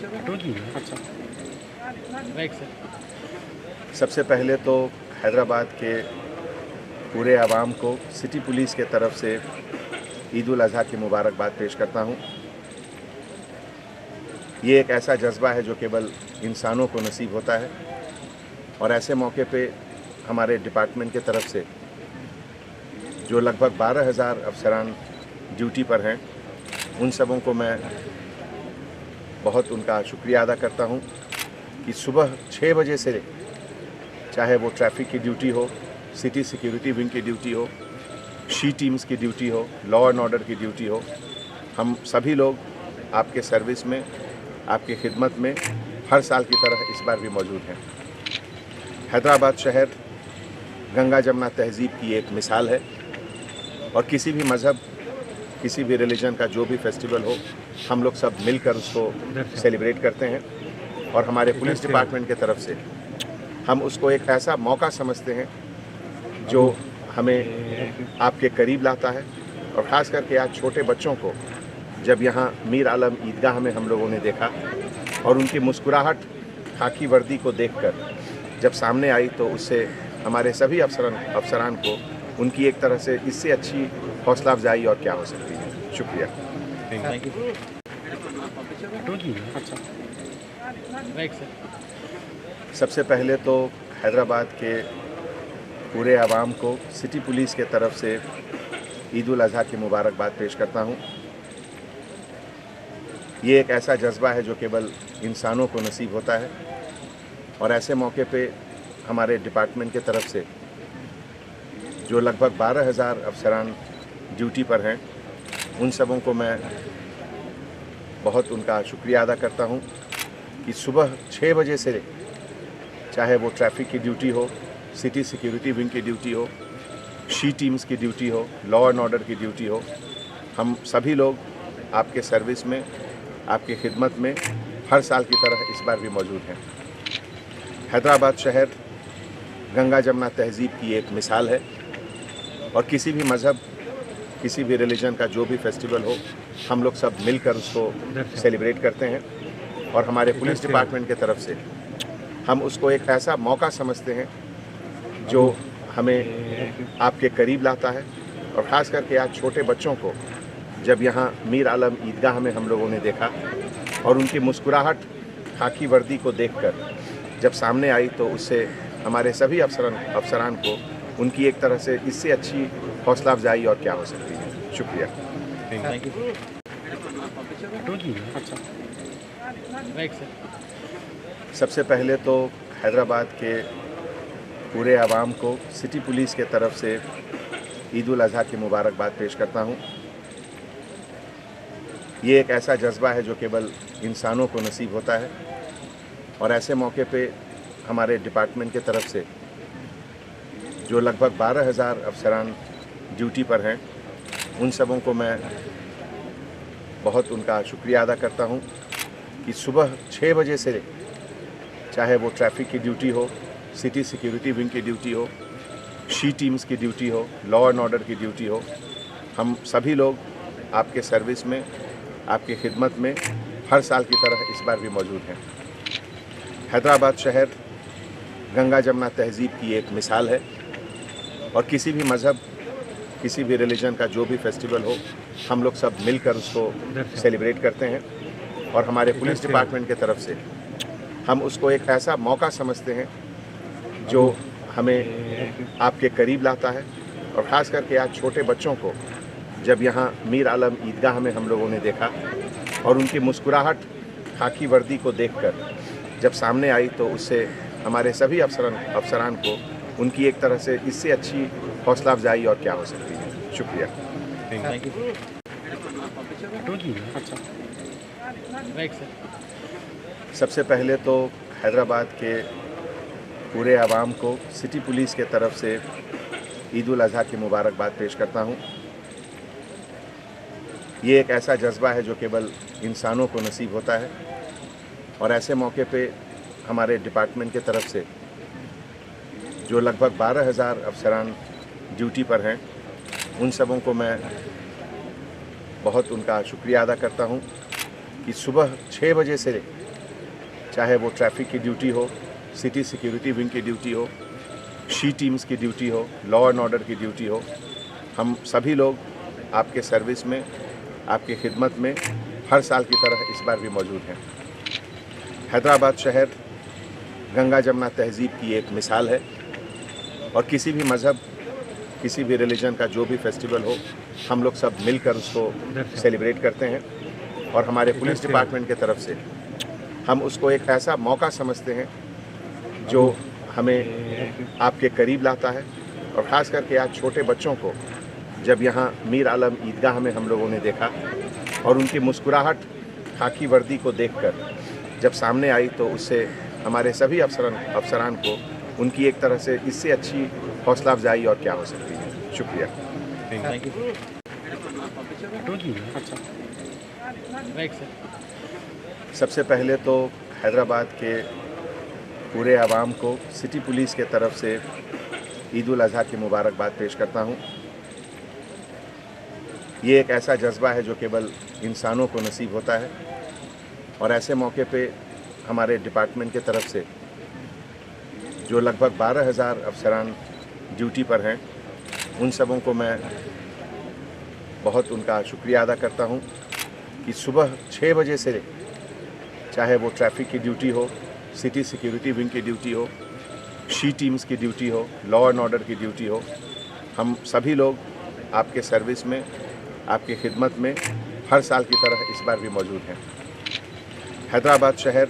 अच्छा, right sir. सबसे पहले तो हैदराबाद के पूरे आवाम को सिटी पुलिस के तरफ से ईद उल अज़हा की मुबारकबाद पेश करता हूँ। ये एक ऐसा जज्बा है जो केवल इंसानों को नसीब होता है और ऐसे मौके पे हमारे डिपार्टमेंट की तरफ से जो लगभग 12,000 अफसरान ड्यूटी पर हैं, उन सबों को मैं बहुत उनका शुक्रिया अदा करता हूँ कि सुबह 6 बजे से चाहे वो ट्रैफिक की ड्यूटी हो, सिटी सिक्योरिटी विंग की ड्यूटी हो, शी टीम्स की ड्यूटी हो, लॉ एंड ऑर्डर की ड्यूटी हो, हम सभी लोग आपके सर्विस में, आपकी खिदमत में हर साल की तरह इस बार भी मौजूद हैं। हैदराबाद शहर गंगा जमुना तहज़ीब की एक मिसाल है और किसी भी मज़हब, किसी भी रिलीजन का जो भी फेस्टिवल हो, हम लोग सब मिलकर उसको सेलिब्रेट करते हैं और हमारे पुलिस डिपार्टमेंट की तरफ से हम उसको एक ऐसा मौका समझते हैं जो हमें आपके करीब लाता है। और ख़ास करके आज छोटे बच्चों को जब यहाँ मीर आलम ईदगाह में हम लोगों ने देखा और उनकी मुस्कुराहट खाकी वर्दी को देखकर जब सामने आई, तो उससे हमारे सभी अफसरान को उनकी एक तरह से इससे अच्छी हौसला अफजाई और क्या हो सकती है। शुक्रिया। Thank you. अच्छा, राइट सर। सबसे पहले तो हैदराबाद के पूरे आवाम को सिटी पुलिस के तरफ से ईद उल अज़हा की मुबारकबाद पेश करता हूँ। ये एक ऐसा जज्बा है जो केवल इंसानों को नसीब होता है और ऐसे मौके पे हमारे डिपार्टमेंट की तरफ से जो लगभग 12,000 अफसरान ड्यूटी पर हैं, उन सबों को मैं बहुत उनका शुक्रिया अदा करता हूँ कि सुबह 6 बजे से चाहे वो ट्रैफिक की ड्यूटी हो, सिटी सिक्योरिटी विंग की ड्यूटी हो, शी टीम्स की ड्यूटी हो, लॉ एंड ऑर्डर की ड्यूटी हो, हम सभी लोग आपके सर्विस में, आपकी खिदमत में हर साल की तरह इस बार भी मौजूद हैं। हैदराबाद शहर गंगा जमुना तहज़ीब की एक मिसाल है और किसी भी मज़हब, किसी भी रिलीजन का जो भी फेस्टिवल हो, हम लोग सब मिलकर उसको सेलिब्रेट करते हैं और हमारे पुलिस डिपार्टमेंट की तरफ से हम उसको एक ऐसा मौका समझते हैं जो हमें आपके करीब लाता है। और ख़ास करके आज छोटे बच्चों को जब यहाँ मीर आलम ईदगाह में हम लोगों ने देखा और उनकी मुस्कुराहट खाकी वर्दी को देखकर जब सामने आई, तो उससे हमारे सभी अफसरान को उनकी एक तरह से इससे अच्छी हौसला अफजाई और क्या हो सकती है। शुक्रिया। Thank you. अच्छा, राइट सर। सबसे पहले तो हैदराबाद के पूरे आवाम को सिटी पुलिस के तरफ से ईद उल अज़हा की मुबारकबाद पेश करता हूँ। ये एक ऐसा जज्बा है जो केवल इंसानों को नसीब होता है और ऐसे मौके पे हमारे डिपार्टमेंट की तरफ से जो लगभग 12,000 अफसरान ड्यूटी पर हैं, उन सबों को मैं बहुत उनका शुक्रिया अदा करता हूँ कि सुबह 6 बजे से चाहे वो ट्रैफिक की ड्यूटी हो, सिटी सिक्योरिटी विंग की ड्यूटी हो, शी टीम्स की ड्यूटी हो, लॉ एंड ऑर्डर की ड्यूटी हो, हम सभी लोग आपके सर्विस में, आपकी खिदमत में हर साल की तरह इस बार भी मौजूद हैं। हैदराबाद शहर गंगा जमुना तहज़ीब की एक मिसाल है और किसी भी मज़हब, किसी भी रिलीजन का जो भी फेस्टिवल हो, हम लोग सब मिलकर उसको सेलिब्रेट करते हैं और हमारे पुलिस डिपार्टमेंट की तरफ से हम उसको एक ऐसा मौका समझते हैं जो हमें आपके करीब लाता है। और ख़ास करके आज छोटे बच्चों को जब यहाँ मीर आलम ईदगाह में हम लोगों ने देखा और उनकी मुस्कुराहट खाकी वर्दी को देखकर जब सामने आई, तो उससे हमारे सभी अफसरान को उनकी एक तरह से इससे अच्छी हौसला अफजाई और क्या हो सकती है। शुक्रिया। Thank you. अच्छा, राइट सर। सबसे पहले तो हैदराबाद के पूरे आवाम को सिटी पुलिस के तरफ से ईद उल अज़हा की मुबारकबाद पेश करता हूँ। ये एक ऐसा जज्बा है जो केवल इंसानों को नसीब होता है और ऐसे मौके पे हमारे डिपार्टमेंट की तरफ से जो लगभग 12,000 अफसरान ड्यूटी पर हैं, उन सबों को मैं बहुत उनका शुक्रिया अदा करता हूँ कि सुबह 6 बजे से चाहे वो ट्रैफिक की ड्यूटी हो, सिटी सिक्योरिटी विंग की ड्यूटी हो, शी टीम्स की ड्यूटी हो, लॉ एंड ऑर्डर की ड्यूटी हो, हम सभी लोग आपके सर्विस में, आपकी खिदमत में हर साल की तरह इस बार भी मौजूद हैं। हैदराबाद शहर गंगा जमुना तहजीब की एक मिसाल है और किसी भी मज़हब, किसी भी रिलीजन का जो भी फेस्टिवल हो, हम लोग सब मिलकर उसको सेलिब्रेट करते हैं। और हमारे पुलिस डिपार्टमेंट की तरफ से हम उसको एक ऐसा मौका समझते हैं जो हमें आपके करीब लाता है। और ख़ास करके आज छोटे बच्चों को जब यहाँ मीर आलम ईदगाह में हम लोगों ने देखा और उनकी मुस्कुराहट खाकी वर्दी को देखकर जब सामने आई, तो उससे हमारे सभी अफसरान को उनकी एक तरह से इससे अच्छी हौसला अफजाई और क्या हो सकती है। शुक्रिया। Thank you. Right sir. सबसे पहले तो हैदराबाद के पूरे आवाम को सिटी पुलिस के तरफ से ईद उल अज़हा की मुबारकबाद पेश करता हूँ। ये एक ऐसा जज्बा है जो केवल इंसानों को नसीब होता है और ऐसे मौके पे हमारे डिपार्टमेंट की तरफ से जो लगभग 12,000 अफसरान ड्यूटी पर हैं, उन सबों को मैं बहुत उनका शुक्रिया अदा करता हूँ कि सुबह 6 बजे से चाहे वो ट्रैफिक की ड्यूटी हो, सिटी सिक्योरिटी विंग की ड्यूटी हो, शी टीम्स की ड्यूटी हो, लॉ एंड ऑर्डर की ड्यूटी हो, हम सभी लोग आपके सर्विस में, आपकी खिदमत में हर साल की तरह इस बार भी मौजूद हैं। हैदराबाद शहर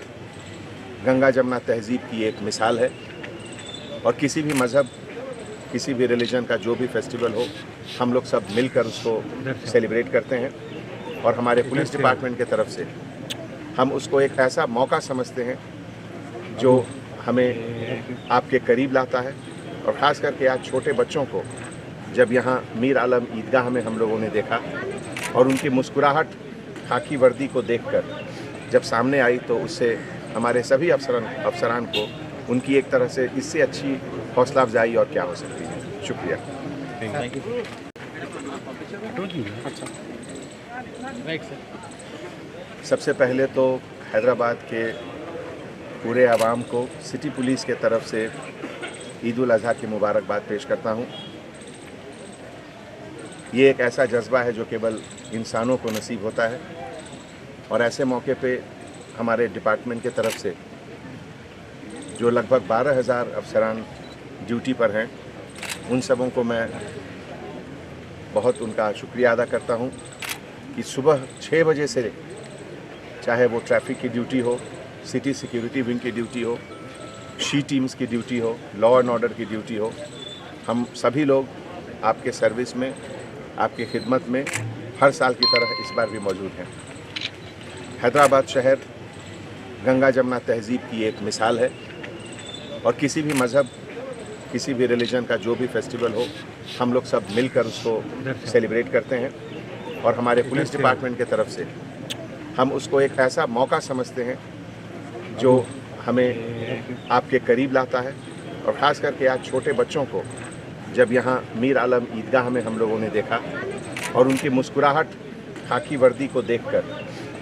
गंगा जमुना तहजीब की एक मिसाल है और किसी भी मज़हब, किसी भी रिलीजन का जो भी फेस्टिवल हो, हम लोग सब मिलकर उसको सेलिब्रेट करते हैं। और हमारे पुलिस डिपार्टमेंट की तरफ से हम उसको एक ऐसा मौका समझते हैं जो हमें आपके करीब लाता है। और ख़ास करके आज छोटे बच्चों को जब यहाँ मीर आलम ईदगाह में हम लोगों ने देखा और उनकी मुस्कुराहट खाकी वर्दी को देखकर जब सामने आई, तो उससे हमारे सभी अफसरान को उनकी एक तरह से इससे अच्छी हौसला अफजाई और क्या हो सकती है। शुक्रिया। Thank you. Right sir. सबसे पहले तो हैदराबाद के पूरे आवाम को सिटी पुलिस के तरफ से ईद उल अज़हा की मुबारकबाद पेश करता हूँ। ये एक ऐसा जज्बा है जो केवल इंसानों को नसीब होता है और ऐसे मौके पे हमारे डिपार्टमेंट की तरफ से जो लगभग 12,000 अफसरान ड्यूटी पर हैं, उन सबों को मैं बहुत उनका शुक्रिया अदा करता हूँ कि सुबह 6 बजे से चाहे वो ट्रैफिक की ड्यूटी हो, सिटी सिक्योरिटी विंग की ड्यूटी हो, शी टीम्स की ड्यूटी हो, लॉ एंड ऑर्डर की ड्यूटी हो, हम सभी लोग आपके सर्विस में, आपकी खिदमत में हर साल की तरह इस बार भी मौजूद हैं। हैदराबाद शहर गंगा जमुना तहजीब की एक मिसाल है और किसी भी मज़हब, किसी भी रिलीजन का जो भी फेस्टिवल हो, हम लोग सब मिलकर उसको सेलिब्रेट करते हैं। और हमारे पुलिस डिपार्टमेंट की तरफ से हम उसको एक ऐसा मौका समझते हैं जो हमें आपके करीब लाता है। और ख़ास करके आज छोटे बच्चों को जब यहाँ मीर आलम ईदगाह में हम लोगों ने देखा और उनकी मुस्कुराहट खाकी वर्दी को देखकर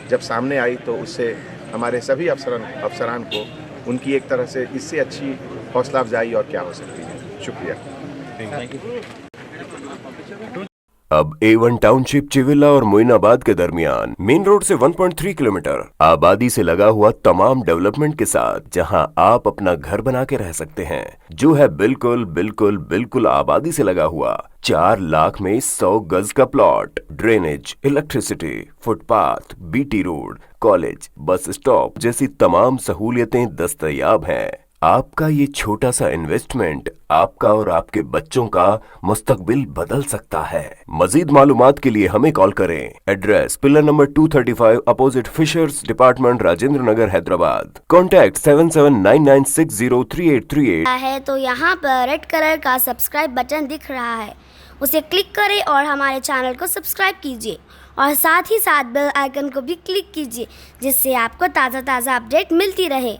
जब सामने आई, तो उससे हमारे सभी अफसरान को उनकी एक तरह से इससे अच्छी हौसला अफजाई और क्या हो सकती है। शुक्रिया। Thank you. अब A1 टाउनशिप चिविला और मोइनाबाद के दरमियान मेन रोड से 1.3 किलोमीटर आबादी से लगा हुआ तमाम डेवलपमेंट के साथ जहां आप अपना घर बना के रह सकते हैं, जो है बिल्कुल बिल्कुल बिल्कुल आबादी से लगा हुआ। 4 लाख में 100 गज का plot, drainage, electricity, footpath, BT road, college, bus stop जैसी तमाम सहूलियतें दस्तयाब हैं। आपका ये छोटा सा इन्वेस्टमेंट आपका और आपके बच्चों का मुस्तकबिल बदल सकता है। मजीद मालूमात के लिए हमें कॉल करें। Address pillar number 235 opposite fishers department, Rajendra Nagar, Hyderabad. Contact 7799603838 है तो यहाँ पर रेड कलर का सब्सक्राइब बटन दिख रहा है, उसे क्लिक करें और हमारे चैनल को सब्सक्राइब कीजिए और साथ ही साथ बेल आइकन को भी क्लिक कीजिए, जिससे आपको ताज़ा अपडेट मिलती रहे।